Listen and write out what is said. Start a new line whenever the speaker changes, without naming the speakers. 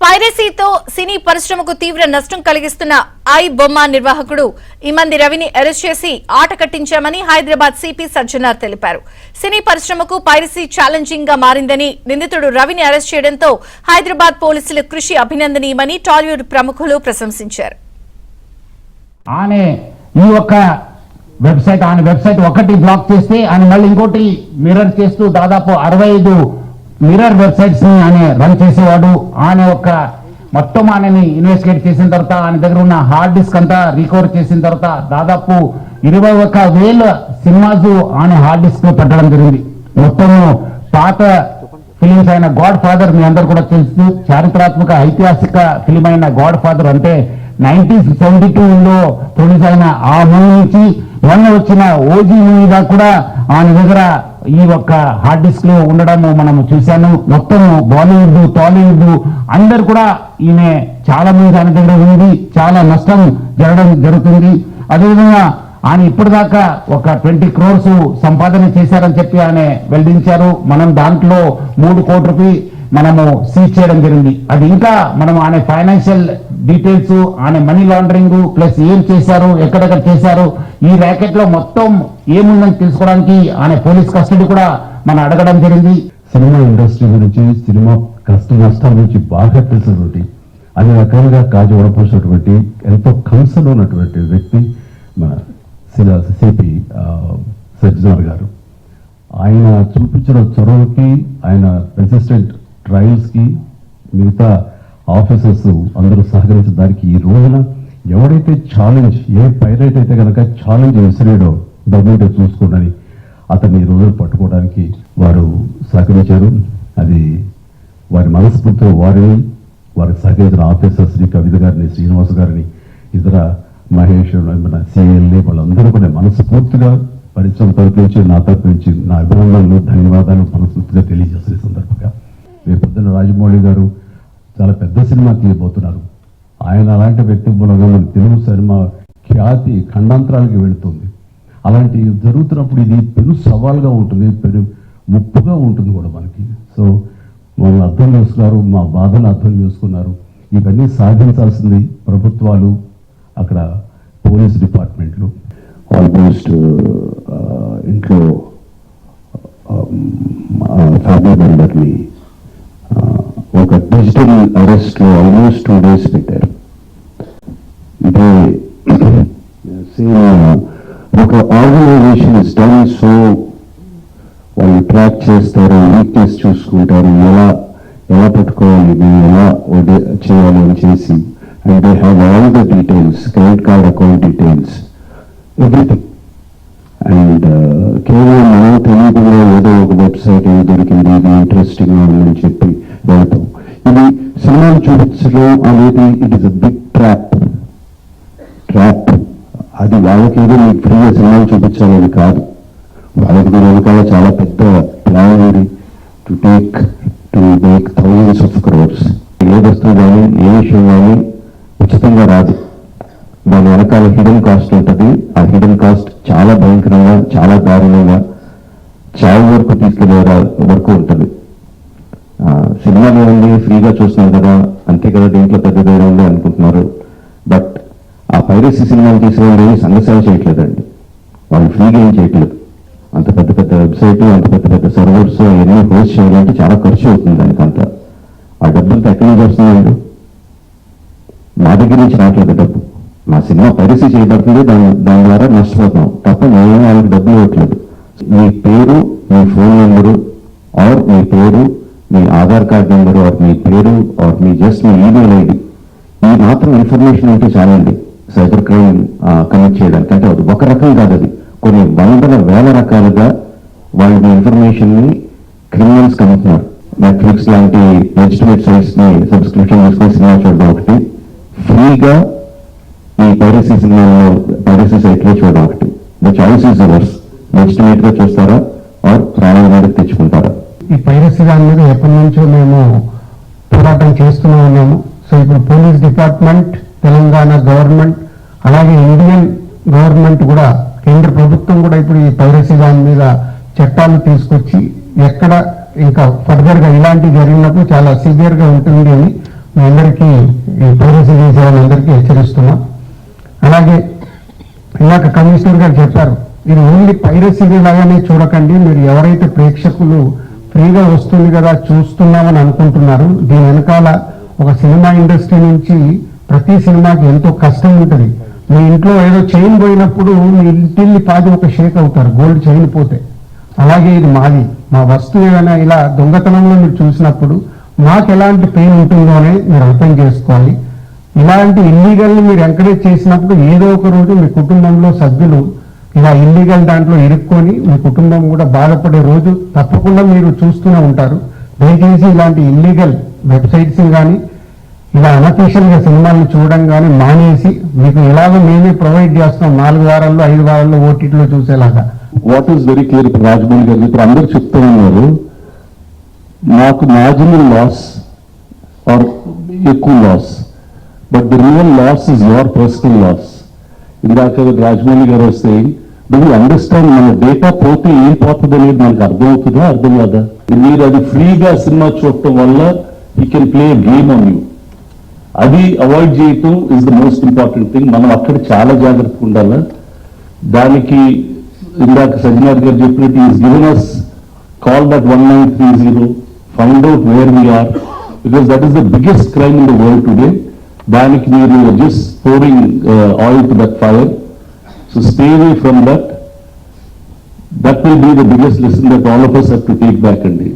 పైరసీతో సినీ పరిశ్రమకు తీవ్ర నష్టం కలిగిస్తున్న ఐ బొమ్మ నిర్వాహకుడు ఇమంది రవిని అరెస్ట్ చేసి ఆట కట్టించామని హైదరాబాద్ సిపి సజ్జనార్ తెలిపారు. సినీ పరిశ్రమకు పైరసీ ఛాలెంజింగ్ గా మారిందని నిందితుడు రవిని అరెస్ట్ చేయడంతో హైదరాబాద్ పోలీసుల కృషి అభినందనీయమని టాలీవుడ్ ప్రముఖులు ప్రశంసించారు.
వెబ్సైట్ ఒకటి బ్లాక్ చేస్తే ఆయన మళ్ళీ ఇంకోటి మిర్రర్ చేస్తూ దాదాపు 65 మిర్రర్ వెబ్సైట్స్ ని ఆయన రన్ చేసేవాడు. ఆయన మొత్తం ఆయనని ఇన్వెస్టిగేట్ చేసిన తర్వాత ఆయన దగ్గర ఉన్న హార్డ్ డిస్క్ అంతా రికవర్ చేసిన తర్వాత దాదాపు 21,000 సినిమాస్ ఆయన హార్డ్ డిస్క్ లో పెట్టడం జరిగింది. మొత్తం పాత ఫిలిమ్స్ అయిన గాడ్ ఫాదర్ మీ అందరు కూడా తెలుసు, చారిత్రాత్మక ఐతిహాసిక ఫిలిం అయిన గాడ్ ఫాదర్ అంటే 1972లో ప్రొడ్యూస్ అయిన ఆ మూవీ నుంచి మొన్న వచ్చిన ఓజీ మూవీ దాకా కూడా ఆయన దగ్గర ఈ హార్డ్ డిస్క్ లో ఉండడం మనం చూశాను. మొత్తం బాలీవుడ్ టాలీవుడ్ అందరు కూడా ఈయన చాలా మంది ఆయన దగ్గర ఉంది, చాలా నష్టం జరుగుతుంది. అదేవిధంగా ఆయన ఇప్పటిదాకా 20 crores సంపాదన చేశారని చెప్పి ఆయన వెల్లడించారు. మనం దాంట్లో 3 కోట్ల రూపాయలు మనము సీజ్ చేయడం జరిగింది. అది ఇంకా మనం ఆయన ఫైనాన్షియల్ డీటెయిల్స్, ఆయన మనీ లాండరింగ్ ప్లస్ ఏం చేశారు, ఎక్కడెక్కడ చేశారు, ఈ ర్యాకెట్ లో మొత్తం ఏముందని తెలుసుకోవడానికి ఆయన పోలీస్ కస్టడీ కూడా మనం అడగడం జరిగింది.
సినిమా ఇండస్ట్రీ గురించి, సినిమా కష్ట నష్టాల గురించి బాగా తెలిసినటువంటి, అన్ని రకాలుగా కాజు వడపోసినటువంటి, ఎంతో కన్సర్న్ ఉన్నటువంటి వ్యక్తి మన సిపి సజ్జనార్ గారు. ఆయన చూపించిన చొరవకి, ఆయన రెసిస్టెంట్ ట్రయల్స్ కి మిగతా ఆఫీసర్స్ అందరూ సహకరించిన దానికి ఈ రోజున ఎవడైతే ఛాలెంజ్, ఏ పైరేట్ అయితే కనుక ఛాలెంజ్ విసిరేయడో డబ్బుంటే చూసుకోండి అతన్ని ఈ రోజులు పట్టుకోవడానికి వారు సహకరించారు. అది వారి మనస్ఫూర్తితో వారికి సహకరించిన ఆఫీసర్ శ్రీ కవిత గారిని, శ్రీనివాస్ గారిని, ఇతర మహేష్, సిఎల్ఏ వాళ్ళందరూ కూడా మనస్ఫూర్తిగా పరిశ్రమ తరపు నుంచి, నా తరపు నుంచి నా అభినందనలు, ధన్యవాదాలు మనస్ఫూర్తిగా తెలియజేస్తున్న సందర్భంగా రేపు పొద్దున్న రాజమౌళి గారు చాలా పెద్ద సినిమా తీయబోతున్నారు. ఆయన అలాంటి వ్యక్తి మూలంగా మన తెలుగు సినిమా ఖ్యాతి ఖండాంతరాలకి వెళుతుంది. అలాంటి జరుగుతున్నప్పుడు ఇది పెను సవాల్గా ఉంటుంది, పెను ముప్పుగా ఉంటుంది కూడా మనకి. సో వాళ్ళు అర్థం చేసుకున్నారు, మా బాధను అర్థం చేసుకున్నారు. ఇవన్నీ సాధించాల్సింది ప్రభుత్వాలు, అక్కడ పోలీస్ డిపార్ట్మెంట్లు.
ఆల్మోస్ట్ ఇంట్లో ఫ్యామిలీ మెంబర్ని ఒక డిజిటల్ అరెస్ట్ లో ఆల్మోస్ట్ 2 days పెట్టారు. ఇదే ఒక ఆర్గనైజేషన్ ఇస్ డన్, సో వాళ్ళు ట్రాక్ చేస్తారు, వీక్నెస్ చూసుకుంటారు, ఎలా పట్టుకోవాలి, ఎలా చేయాలి అని చేసి, and they have all the details, credit card account details, everything. And కేవలం మనం తెలియకుండా ఏదో ఒక వెబ్సైట్ ఏదో దొరికింది, ఇది ఇంట్రెస్టింగ్ ఉందని చెప్పి వెళ్తాం. ఇది సినిమాలు చూపించడం అనేది it is a big trap. అది వాళ్ళకి ఏదో మీకు ఫ్రీగా సినిమాలు చూపించాలని కాదు, వాళ్ళకి వెనకాల చాలా పెద్ద ప్లాన్ ఉంది to make thousands of crores. ఏ వస్తువు కానీ, ఏ విషయం కానీ ఉచితంగా రాదు, దాని వెనకాల హిడెన్ కాస్ట్ ఉంటుంది. ఆ హిడెన్ కాస్ట్ చాలా భయంకరంగా, చాలా దారుణంగా, చావు వరకు తీసుకెళ్లే వరకు ఉంటుంది. సినిమాలో ఉంది, ఫ్రీగా చూస్తున్నాం కదా, అంతే కదా, దీంట్లో పెద్దదేదో ఉంది అనుకుంటున్నారు. బట్ ఆ పైరసీ సినిమాలు తీసే వాళ్ళు ఏమి సంఘసేవ చేయట్లేదండి, వాళ్ళు ఫ్రీగా ఏం చేయట్లేదు. అంత పెద్ద పెద్ద వెబ్సైట్, అంత పెద్ద పెద్ద సర్వర్స్ ఎన్నో హోస్ట్ చేయాలంటే చాలా ఖర్చు అవుతుంది. దానికంతా ఆ డబ్బులతో ఎక్కడి నుంచి వస్తుందండి? మా దగ్గర నుంచి రావట్లేదు డబ్బు. మా సినిమా పైరసీ చేయబడుతుంది, దాని ద్వారా నష్టపోతున్నాం తప్ప మేము వాళ్ళకి డబ్బులు ఇవ్వట్లేదు. మీ పేరు, మీ ఫోన్ నెంబరు, ఆర్ మీ పేరు, మీ ఆధార్ కార్డ్ నెంబరు, ఆర్ మీ పేరు, ఆర్ మీ జస్ట్ మీ ఈమెయిల్ ఐడి, ఈ మాత్రం ఇన్ఫర్మేషన్ ఉంటే చాలండి సైబర్ క్రైమ్ కనెక్ట్ చేయడానికి. అంటే అది ఒక రకం కాదు, అది కొన్ని 100,000 రకాలుగా వాళ్ళ ఇన్ఫర్మేషన్ ని క్రిమినల్స్ కనుక్కున్నారు. నెట్ఫ్లిక్స్ లాంటి లెజిటిమేట్ సైట్స్ ని సబ్స్క్రిప్షన్ చేసుకుని సినిమా చూడడం ఒకటి, ఫ్రీగా ఈ పైరసీ సినిమాలో పైరసీ సైట్ లో చూడడం ఒకటి. The choice is yours. Legitimate గా చూస్తారా ఆర్ ప్రాణాల మీదకి తెచ్చుకుంటారా?
ఈ పైరసీ దాని మీద ఎప్పటి నుంచో మేము పోరాటం చేస్తూనే ఉన్నాము. సో ఇప్పుడు పోలీస్ డిపార్ట్మెంట్, తెలంగాణ గవర్నమెంట్, అలాగే ఇండియన్ గవర్నమెంట్ కూడా, కేంద్ర ప్రభుత్వం కూడా ఇప్పుడు ఈ పైరసీ దాని మీద చట్టాలు తీసుకొచ్చి ఎక్కడ ఇంకా ఫర్దర్ గా ఇలాంటి జరిగినప్పుడు చాలా సివియర్ గా ఉంటుంది అని
మీ అందరికీ ఈ పైరసీ చేసే వాళ్ళందరికీ హెచ్చరిస్తున్నా. అలాగే ఇందాక కమిషనర్ గారు చెప్పారు, ఇది ఓన్లీ పైరసీ లాగానే చూడకండి. మీరు ఎవరైతే ప్రేక్షకులు ఫ్రీగా వస్తుంది కదా చూస్తున్నామని అనుకుంటున్నారు, దీని వెనకాల ఒక సినిమా ఇండస్ట్రీ నుంచి ప్రతి సినిమాకి ఎంతో కష్టం ఉంటుంది. మీ ఇంట్లో ఏదో చైన్ పోయినప్పుడు మీ ఇంటిల్లి పాది ఒక షేక్ అవుతారు, గోల్డ్ చైన్ పోతే. అలాగే ఇది మాది, మా వస్తువు ఏదైనా ఇలా దొంగతనంలో మీరు చూసినప్పుడు మాకు ఎలాంటి పెయిన్ ఉంటుందోనే మీరు అర్థం చేసుకోవాలి. ఇలాంటి ఇల్లీగల్ని మీరు ఎంకరేజ్ చేసినప్పుడు ఏదో ఒక రోజు మీ కుటుంబంలో సభ్యులు ఇలా ఇల్లీగల్ దాంట్లో ఇరుక్కొని మీ కుటుంబం కూడా బాధపడే రోజు తప్పకుండా మీరు చూస్తూనే ఉంటారు. దయచేసి ఇలాంటి ఇల్లీగల్ వెబ్సైట్స్ కానీ ఇలా అనఫీషియల్ గా సినిమాలను చూడడం కానీ మానేసి, మీకు ఎలాగో మేమే ప్రొవైడ్ చేస్తాం 4 వారాల్లో 5 వారాల్లో ఓటీటీలో చూసేలాగా.
వాట్ ఈస్ వెరీ క్లియర్, ఇప్పుడు రాజమౌళి గారు ఇప్పుడు అందరూ చెప్తూ ఉన్నారు నాకు మార్జినల్ లాస్ ఆర్ ఎక్కువ loss, but the real loss is your personal loss. ఇందాక రాజమౌళి గారు వస్తే డూ యూ అండర్స్టాండ్, మన డేటా పోతే ఏం పోతుంది అనేది మనకు అర్థమవుతుందా, అర్థం కాదా? మీరు అది ఫ్రీగా సినిమా చూడటం వల్ల you can play game on you. అది అవాయిడ్ చేయటం is the most important thing. మనం అక్కడ చాలా జాగ్రత్తగా ఉండాలి. దానికి ఇందాక సజ్జనార్ గారు చెప్పినట్టు is given us call that 1930, find out where we are, because that is the biggest crime in the world today. దానికి మీరు జస్ట్ pouring oil to that fire. So stay away from that. That will be the biggest lesson that all of us have to take back అండి.